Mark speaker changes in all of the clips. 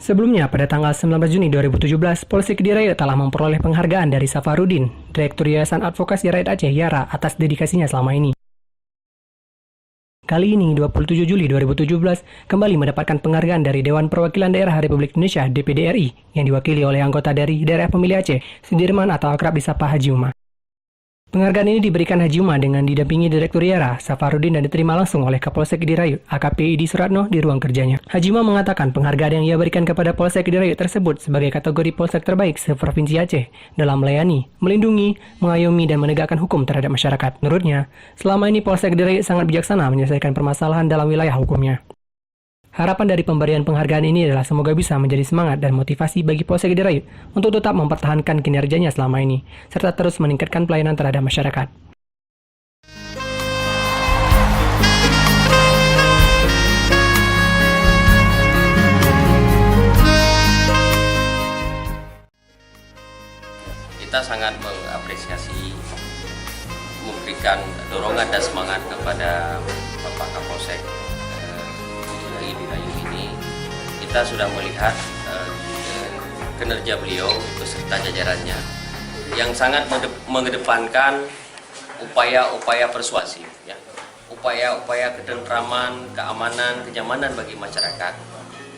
Speaker 1: Sebelumnya, pada tanggal 19 Juni 2017, Polsek Kediri telah memperoleh penghargaan dari Safarudin, Direktur Yayasan Advokasi Rakyat Aceh Yara, atas dedikasinya selama ini. Kali ini, 27 Juli 2017, kembali mendapatkan penghargaan dari Dewan Perwakilan Daerah Republik Indonesia (DPD RI) yang diwakili oleh anggota dari Daerah Pemilih Aceh, Sudirman atau akrab disapa Haji Uma. Penghargaan ini diberikan Haji Uma dengan didampingi Direktur Yara, Safarudin, dan diterima langsung oleh Kapolsek Kediri, AKP Idi Suratno, di ruang kerjanya. Haji Uma mengatakan penghargaan yang ia berikan kepada Polsek Kediri tersebut sebagai kategori Polsek terbaik se-Provinsi Aceh dalam melayani, melindungi, mengayomi, dan menegakkan hukum terhadap masyarakat. Menurutnya, selama ini Polsek Kediri sangat bijaksana menyelesaikan permasalahan dalam wilayah hukumnya. Harapan dari pemberian penghargaan ini adalah semoga bisa menjadi semangat dan motivasi bagi Polsek Kediri untuk tetap mempertahankan kinerjanya selama ini, serta terus meningkatkan pelayanan terhadap masyarakat.
Speaker 2: Kita sangat mengapresiasi, memberikan dorongan dan semangat kepada Bapak Kapolsek Dirayu ini. Kita sudah melihat kinerja beliau beserta jajarannya yang sangat mengedepankan upaya-upaya persuasif, ya, upaya-upaya ketentraman, keamanan, kenyamanan bagi masyarakat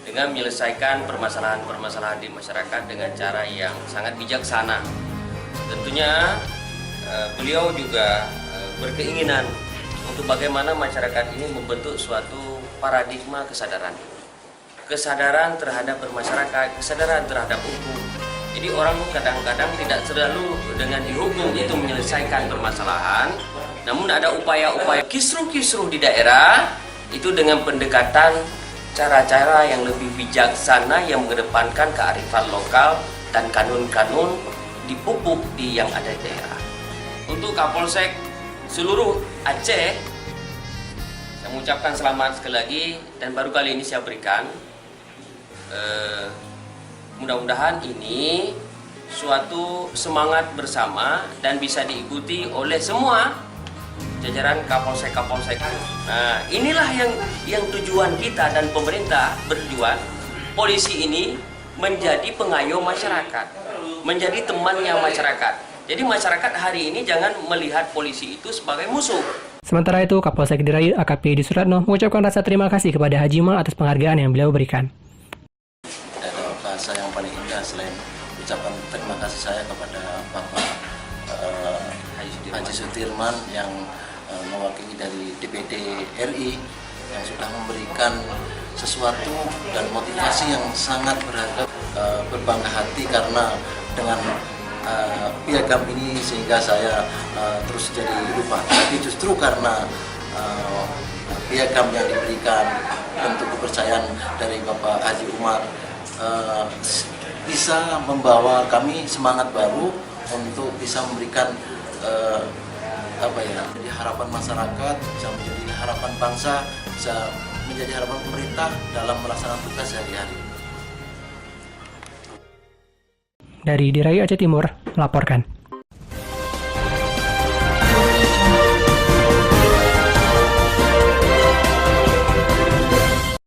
Speaker 2: dengan menyelesaikan permasalahan-permasalahan di masyarakat dengan cara yang sangat bijaksana. Tentunya beliau juga berkeinginan untuk bagaimana masyarakat ini membentuk suatu paradigma kesadaran terhadap bermasyarakat, kesadaran terhadap hukum. Jadi orang kadang-kadang tidak selalu dengan dihukum itu menyelesaikan permasalahan, namun ada upaya-upaya kisruh-kisruh di daerah itu dengan pendekatan cara-cara yang lebih bijaksana yang mengedepankan kearifan lokal dan kanun-kanun dipupuk di yang ada di daerah. Untuk Kapolsek seluruh Aceh, saya mengucapkan selamat sekali lagi, dan baru kali ini saya berikan. Mudah-mudahan ini suatu semangat bersama dan bisa diikuti oleh semua jajaran Kapolsek-Kapolsek. Nah, inilah yang tujuan kita dan pemerintah bertujuan polisi ini menjadi pengayom masyarakat, menjadi temannya masyarakat. Jadi masyarakat hari ini jangan melihat polisi itu sebagai musuh.
Speaker 1: Sementara itu, Kapolsek Kediri AKP Idi Suratno mengucapkan rasa terima kasih kepada Haji Uma atas penghargaan yang beliau berikan.
Speaker 3: Ada bahasa yang paling indah selain ucapan terima kasih saya kepada Bapak Haji Sudirman yang mewakili dari DPD RI yang sudah memberikan sesuatu dan motivasi yang sangat berharga, berbangga hati karena dengan piagam ini sehingga saya terus jadi lupa. Tapi justru karena piagam yang diberikan, bentuk kepercayaan dari Bapak Haji Umar bisa membawa kami semangat baru untuk bisa memberikan menjadi harapan masyarakat, bisa menjadi harapan bangsa, bisa menjadi harapan pemerintah dalam melaksanakan tugas sehari-hari.
Speaker 1: Dari Dirayu Aceh Timur, melaporkan.